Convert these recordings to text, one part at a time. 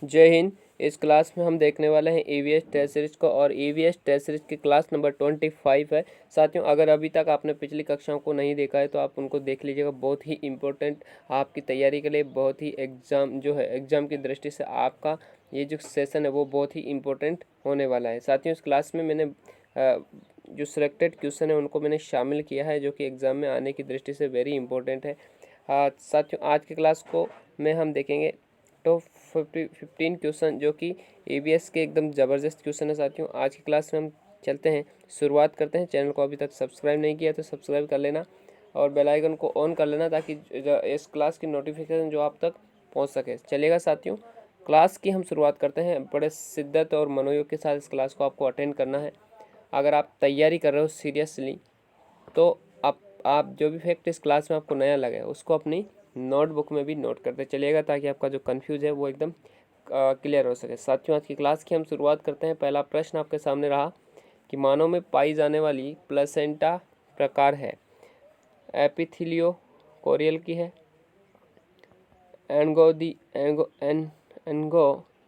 जय हिंद। इस क्लास में हम देखने वाले हैं ईवीएस टेस्ट सीरीज को और ईवीएस टेस्ट सीरीज की क्लास नंबर 25 है। साथियों, अगर अभी तक आपने पिछली कक्षाओं को नहीं देखा है तो आप उनको देख लीजिएगा। बहुत ही इम्पोर्टेंट आपकी तैयारी के लिए, बहुत ही एग्ज़ाम की दृष्टि से आपका ये जो सेशन है वो बहुत ही इम्पोर्टेंट होने वाला है। साथियों, इस क्लास में मैंने जो सिलेक्टेड क्वेश्चन है उनको मैंने शामिल किया है, जो कि एग्ज़ाम में आने की दृष्टि से वेरी इंपॉर्टेंट है। साथियों, आज की क्लास को में हम देखेंगे टॉप 15 क्वेश्चन, जो कि ईवीएस के एकदम ज़बरदस्त क्वेश्चन है। साथियों, आज की क्लास में हम चलते हैं, शुरुआत करते हैं। चैनल को अभी तक सब्सक्राइब नहीं किया तो सब्सक्राइब कर लेना और बेल आइकन को ऑन कर लेना, ताकि इस क्लास की नोटिफिकेशन जो आप तक पहुंच सके। चलिएगा साथियों, क्लास की हम शुरुआत करते हैं। बड़े शिद्दत और मनोयोग के साथ इस क्लास को आपको अटेंड करना है। अगर आप तैयारी कर रहे हो सीरियसली, तो आप जो भी फैक्ट इस क्लास में आपको नया लगे उसको अपनी नोटबुक में भी नोट करते चलिएगा, ताकि आपका जो कंफ्यूज है वो एकदम क्लियर हो सके। साथियों, आज की क्लास की हम शुरुआत करते हैं। पहला प्रश्न आपके सामने रहा कि मानव में पाई जाने वाली प्लेसेंटा प्रकार है। एपिथीलियो कोरियल की है, एंगो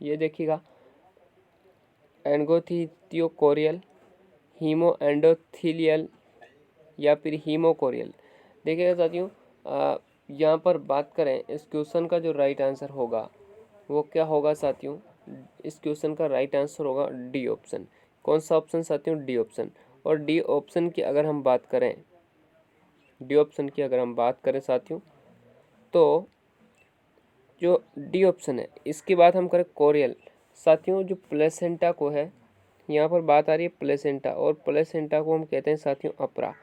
ये देखिएगा, एंगोथीथियो कोरियल, हीमो एंडोथीलियल या फिर हीमोकोरियल। देखिएगा साथियों, यहाँ पर बात करें इस क्वेश्चन का जो राइट आंसर होगा वो क्या होगा साथियों? इस क्वेश्चन का राइट आंसर होगा डी ऑप्शन। कौन सा ऑप्शन साथियों? D option. और डी ऑप्शन की अगर हम बात करें, साथियों, तो जो डी ऑप्शन है इसकी बात हम करें कोरियल। साथियों, जो प्लेसेंटा को है, यहाँ पर बात आ रही है प्लेसेंटा, और प्लेसेंटा को हम कहते हैं साथियों अपरा।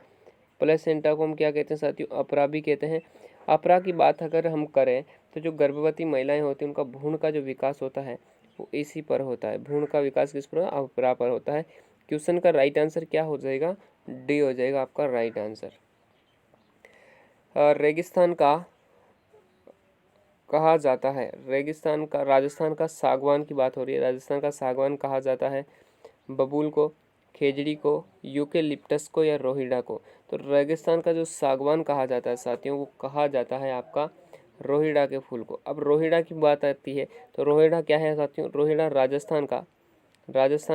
प्लेसेंटा को हम क्या कहते हैं साथियों? अपरा भी कहते हैं। अपरा की बात अगर हम करें तो जो गर्भवती महिलाएं होती हैं उनका भ्रूण का जो विकास होता है वो इसी पर होता है। भ्रूण का विकास किस पर? अपरा पर होता है। क्वेश्चन का राइट आंसर क्या हो जाएगा? डी हो जाएगा आपका राइट आंसर। रेगिस्तान का कहा जाता है, रेगिस्तान का, राजस्थान का सागवान की बात हो रही है, राजस्थान का सागवान कहा जाता है बबूल को, खेजड़ी को, यूकेलिप्टस को या रोहिड़ा को? तो रेगिस्तान का जो सागवान कहा जाता है साथियों वो कहा जाता है आपका रोहिड़ा के फूल को। अब रोहिड़ा की बात आती है तो रोहिड़ा क्या है साथियों? रोहिड़ा राजस्थान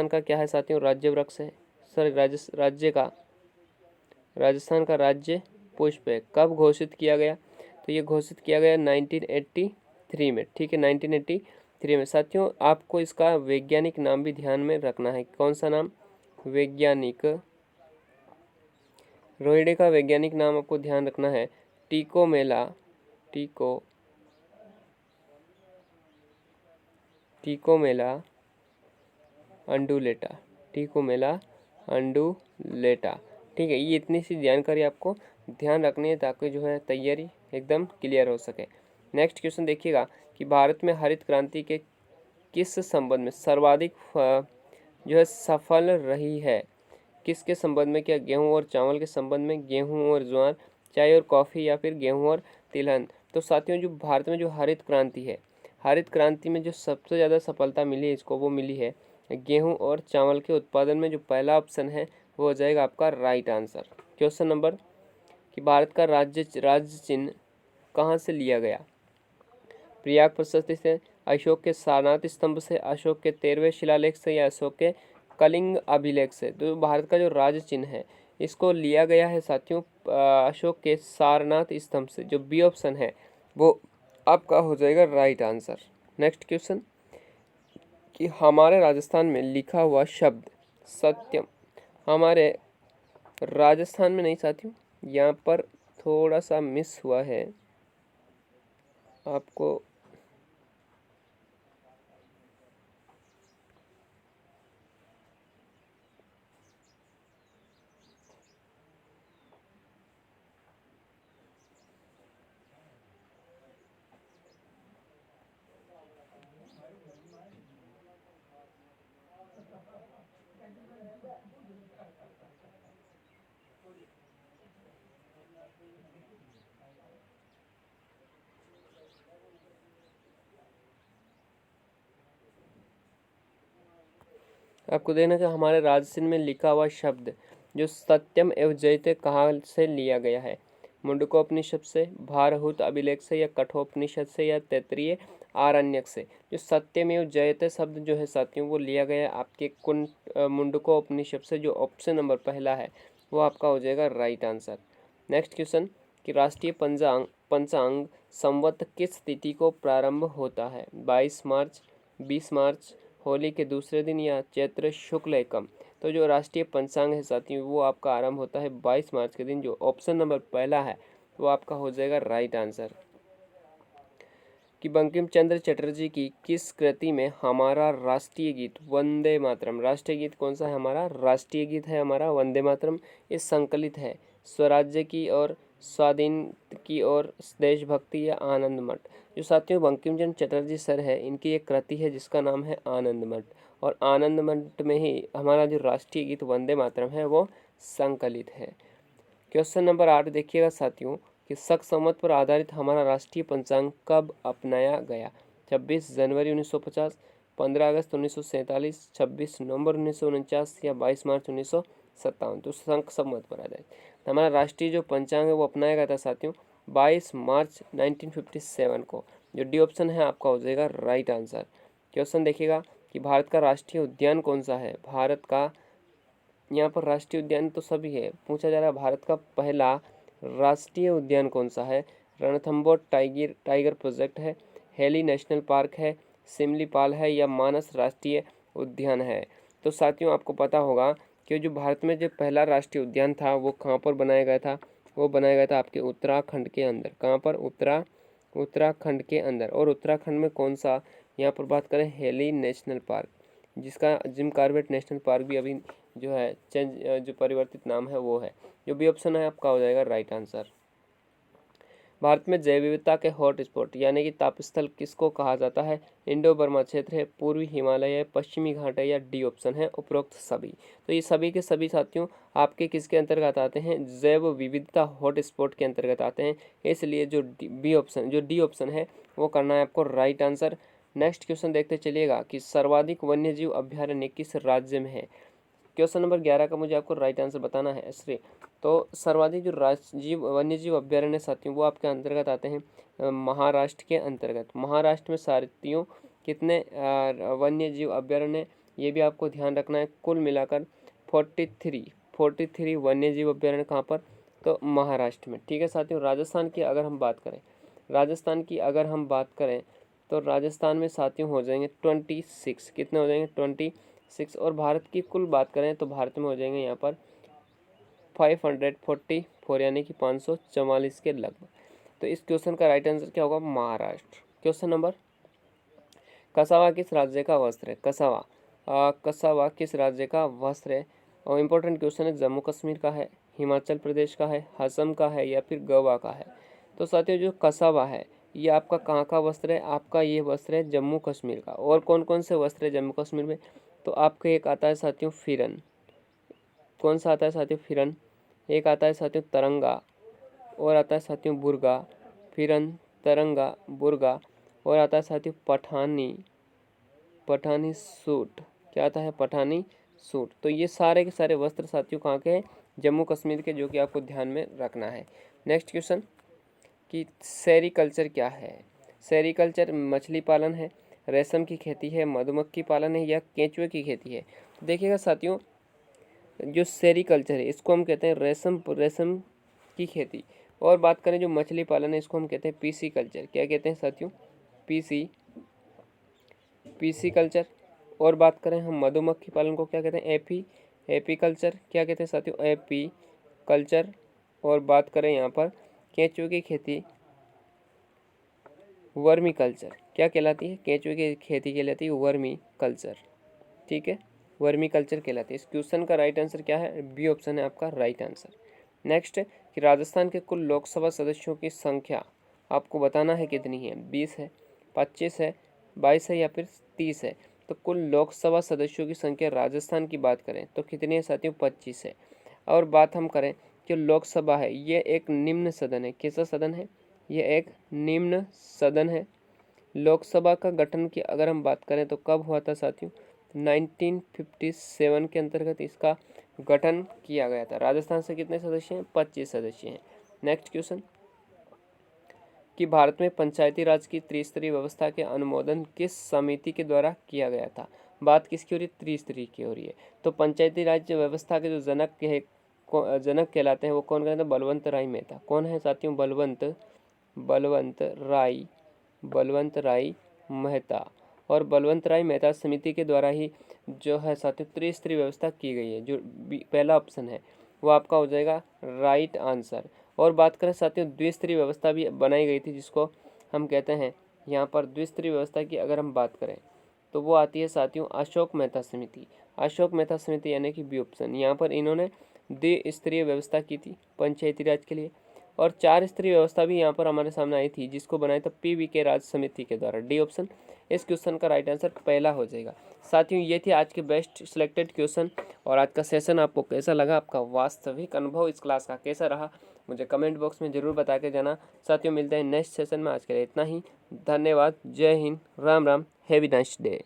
का क्या है साथियों? राज्य वृक्ष है। सॉरी, राजस्थान का राज्य पुष्प है। कब घोषित किया गया? तो ये घोषित किया गया 1983 में। ठीक है, 1983 में। साथियों, आपको इसका वैज्ञानिक नाम भी ध्यान में रखना है। कौन सा नाम? वैज्ञानिक, रोहिड़े का वैज्ञानिक नाम आपको ध्यान रखना है टिकोमेला, टिकोमेला अंडुलेटा, टिकोमेला अंडुलेटा। ठीक है, ये इतनी सी जानकारी आपको ध्यान रखनी है, ताकि जो है तैयारी एकदम क्लियर हो सके। नेक्स्ट क्वेश्चन देखिएगा कि भारत में हरित क्रांति के किस संबंध में सर्वाधिक जो है सफल रही है? किसके संबंध में? क्या गेहूं और चावल के संबंध में, गेहूं और ज्वार, चाय और कॉफ़ी, या फिर गेहूं और तिलहन? तो साथियों, जो भारत में जो हरित क्रांति है, हरित क्रांति में जो सबसे ज़्यादा सफलता मिली है इसको, वो मिली है गेहूं और चावल के उत्पादन में। जो पहला ऑप्शन है वो हो जाएगा आपका राइट आंसर। क्वेश्चन नंबर कि भारत का राज्य चिन्ह कहाँ से लिया गया? प्रयाग प्रशस्ति से, अशोक के सारनाथ स्तंभ से, अशोक के 13वें शिलालेख से, या अशोक के कलिंग अभिलेख से? तो भारत का जो राज्य चिन्ह है इसको लिया गया है साथियों अशोक के सारनाथ स्तंभ से। जो बी ऑप्शन है वो आपका हो जाएगा राइट आंसर। नेक्स्ट क्वेश्चन कि हमारे राजस्थान में लिखा हुआ शब्द सत्यम, हमारे राजस्थान में नहीं साथियों, यहाँ पर थोड़ा सा मिस हुआ है आपको। आपको देखना कि हमारे राजस्थान में लिखा हुआ शब्द जो सत्यम एवं जयते कहाँ से लिया गया है? मुंडकोपनिषद से, भारहूत अभिलेख से, या कठोपनिषद से, या तैत्तिरीय आरण्यक से। जो सत्यमेव जयते शब्द जो है साथियों वो लिया गया है आपके मुंडको उपनिषद से। जो ऑप्शन नंबर पहला है वो आपका हो जाएगा राइट आंसर। नेक्स्ट क्वेश्चन कि राष्ट्रीय पंचांग संवत किस तिथि को प्रारंभ होता है? 22 मार्च, 20 मार्च, होली के दूसरे दिन या चैत्र शुक्ल एकम। तो जो राष्ट्रीय पंचांग है साथियों वो आपका आरंभ होता है 22 मार्च के दिन। जो ऑप्शन नंबर पहला है वो आपका हो जाएगा राइट आंसर। कि बंकिम चंद्र चटर्जी की किस कृति में हमारा राष्ट्रीय गीत वंदे मातरम, राष्ट्रीय गीत कौन सा है हमारा? राष्ट्रीय गीत है हमारा वंदे मातरम। ये संकलित है स्वराज्य की और स्वाधीन की और देशभक्ति या आनंद मठ। जो साथियों बंकिम चंद्र चटर्जी सर है इनकी एक कृति है जिसका नाम है आनंद मठ, और आनंद मठ में ही हमारा जो राष्ट्रीय गीत वंदे मातरम है वो संकलित है। क्वेश्चन नंबर 8 देखिएगा साथियों कि शक संवत पर आधारित हमारा राष्ट्रीय पंचांग कब अपनाया गया? 26 जनवरी 1950, 15 अगस्त 1947, 26 नवंबर 1949 या 22 मार्च 1957। तो शक संवत पर आधारित हमारा राष्ट्रीय जो पंचांग है वो अपनाया गया था साथियों 22 मार्च 1957 को। जो डी ऑप्शन है आपका हो जाएगा राइट आंसर। क्वेश्चन देखिएगा कि भारत का राष्ट्रीय उद्यान कौन सा है? भारत का यहाँ पर राष्ट्रीय उद्यान तो सभी है, पूछा जा रहा है भारत का पहला राष्ट्रीय उद्यान कौन सा है? रणथंबोर टाइगर प्रोजेक्ट है, हेली नेशनल पार्क है, सिमलीपाल है या मानस राष्ट्रीय उद्यान है। तो साथियों आपको पता होगा कि जो भारत में जो पहला राष्ट्रीय उद्यान था वो कहाँ पर बनाया गया था? वो बनाया गया था आपके उत्तराखंड के अंदर। कहाँ पर? उत्तराखंड के अंदर। और उत्तराखंड में कौन सा? यहाँ पर बात करें हेली नेशनल पार्क, जिसका जिम कॉर्बेट नेशनल पार्क भी अभी जो है चेंज जो परिवर्तित नाम है वो है। जो भी ऑप्शन है आपका हो जाएगा राइट आंसर। भारत में जैव विविधता के हॉट स्पॉट यानी कि तापस्थल किसको कहा जाता है? इंडो बर्मा क्षेत्र है, पूर्वी हिमालय है, पश्चिमी घाट है या डी ऑप्शन है उपरोक्त सभी। तो ये सभी के सभी साथियों आपके किसके अंतर्गत आते हैं? जैव विविधता हॉट स्पॉट के अंतर्गत आते हैं। इसलिए जो डी ऑप्शन है वो करना है आपको राइट आंसर। नेक्स्ट क्वेश्चन देखते चलिएगा कि सर्वाधिक वन्यजीव अभ्यारण्य किस राज्य में है? क्वेश्चन नंबर 11 का मुझे आपको राइट आंसर बताना है श्री। तो सर्वाधिक जो वन्यजीव अभ्यारण्य साथियों वो आपके अंतर्गत आते हैं महाराष्ट्र के अंतर्गत। महाराष्ट्र में साथियों कितने वन्यजीव अभ्यारण्य ये भी आपको ध्यान रखना है। कुल मिलाकर 43 वन्यजीव अभ्यारण्य कहाँ पर? तो महाराष्ट्र में। ठीक है साथियों। राजस्थान की अगर हम बात करें तो राजस्थान में साथियों हो जाएंगे 26। कितने हो जाएंगे? 26। और भारत की कुल बात करें तो भारत में हो जाएंगे यहाँ पर 544 यानी कि 544 के लगभग। तो इस क्वेश्चन का राइट आंसर क्या होगा? महाराष्ट्र। क्वेश्चन नंबर कसावा किस राज्य का वस्त्र है? कसावा किस राज्य का वस्त्र है? और इम्पोर्टेंट क्वेश्चन है जम्मू कश्मीर का है, हिमाचल प्रदेश का है, असम का है या फिर गोवा का है। तो साथियों जो कसावा है ये आपका कहाँ का वस्त्र है? आपका ये वस्त्र है जम्मू कश्मीर का। और कौन कौन से वस्त्र है जम्मू कश्मीर में? तो आपका एक आता है साथियों फिरन। कौन सा आता है साथियों? फिरन। एक आता है साथियों तरंगा, और आता है साथियों बुर्गा। फिरन, तरंगा, बुर्गा, और आता है साथियों पठानी सूट। क्या आता है? पठानी सूट। तो ये सारे के सारे वस्त्र साथियों कहाँ के हैं? जम्मू कश्मीर के, जो कि आपको ध्यान में रखना है। नेक्स्ट क्वेश्चन कि सेरीकल्चर क्या है? सेरीकल्चर मछली पालन है, रेशम की खेती है, मधुमक्खी पालन है या केंचुए की खेती है। तो देखिएगा साथियों जो सेरीकल्चर है इसको हम कहते हैं रेशम की खेती। और बात करें जो मछली पालन है इसको हम कहते हैं पीसी कल्चर। क्या कहते हैं साथियों? PC culture. और बात करें हम मधुमक्खी पालन को क्या कहते हैं? AP culture. क्या कहते हैं साथियों? AP culture. और बात करें यहाँ पर केंचुए की खेती वर्मी कल्चर। क्या कहलाती है? केंचुए की खेती कहलाती है वर्मी कल्चर। ठीक है, वर्मी कल्चर कहलाती है। इस क्वेश्चन का राइट आंसर क्या है? बी ऑप्शन है आपका राइट आंसर। नेक्स्ट कि राजस्थान के कुल लोकसभा सदस्यों की संख्या आपको बताना है कितनी है? 20 है, 25 है, 22 है या फिर 30 है। तो कुल लोकसभा सदस्यों की संख्या राजस्थान की बात करें तो कितनी है साथियों? 25 है। और बात हम करें कि लोकसभा है ये एक निम्न सदन है। कैसा सदन है? ये एक निम्न सदन है। लोकसभा का गठन की अगर हम बात करें तो कब हुआ था साथियों? 1957 के अंतर्गत इसका गठन किया गया था। राजस्थान से कितने सदस्य हैं? 25 सदस्य हैं। नेक्स्ट क्वेश्चन कि भारत में पंचायती राज की त्रिस्तरीय व्यवस्था के अनुमोदन किस समिति के द्वारा किया गया था। बात किसकी हो रही है, त्रिस्तरीय की हो रही है। तो पंचायती राज व्यवस्था के जो जनक कहलाते हैं वो कौन कहते हैं, बलवंत राय मेहता। कौन है साथियों, बलवंत राय मेहता। और बलवंत राय मेहता समिति के द्वारा ही जो है साथियों त्रिस्तरीय व्यवस्था की गई है। जो पहला ऑप्शन है वो आपका हो जाएगा राइट आंसर। और बात करें साथियों द्विस्तरीय व्यवस्था भी बनाई गई थी, जिसको हम कहते हैं यहाँ पर द्विस्तरीय व्यवस्था की अगर हम बात करें तो वो आती है साथियों अशोक मेहता समिति। अशोक मेहता समिति यानी कि बी ऑप्शन। यहाँ पर इन्होंने द्विस्तरीय व्यवस्था की थी पंचायती राज के लिए। और 4 स्तरीय व्यवस्था भी यहाँ पर हमारे सामने आई थी, जिसको बनाया था PVK राज समिति के द्वारा। डी ऑप्शन इस क्वेश्चन का राइट आंसर पहला हो जाएगा। साथियों ये थे आज के बेस्ट सिलेक्टेड क्वेश्चन। और आज का सेशन आपको कैसा लगा, आपका वास्तविक अनुभव इस क्लास का कैसा रहा, मुझे कमेंट बॉक्स में ज़रूर बता के जाना। साथियों मिलते हैं नेक्स्ट सेशन में, आज के लिए इतना ही। धन्यवाद, जय Hind, Ram Ram, have a nice day.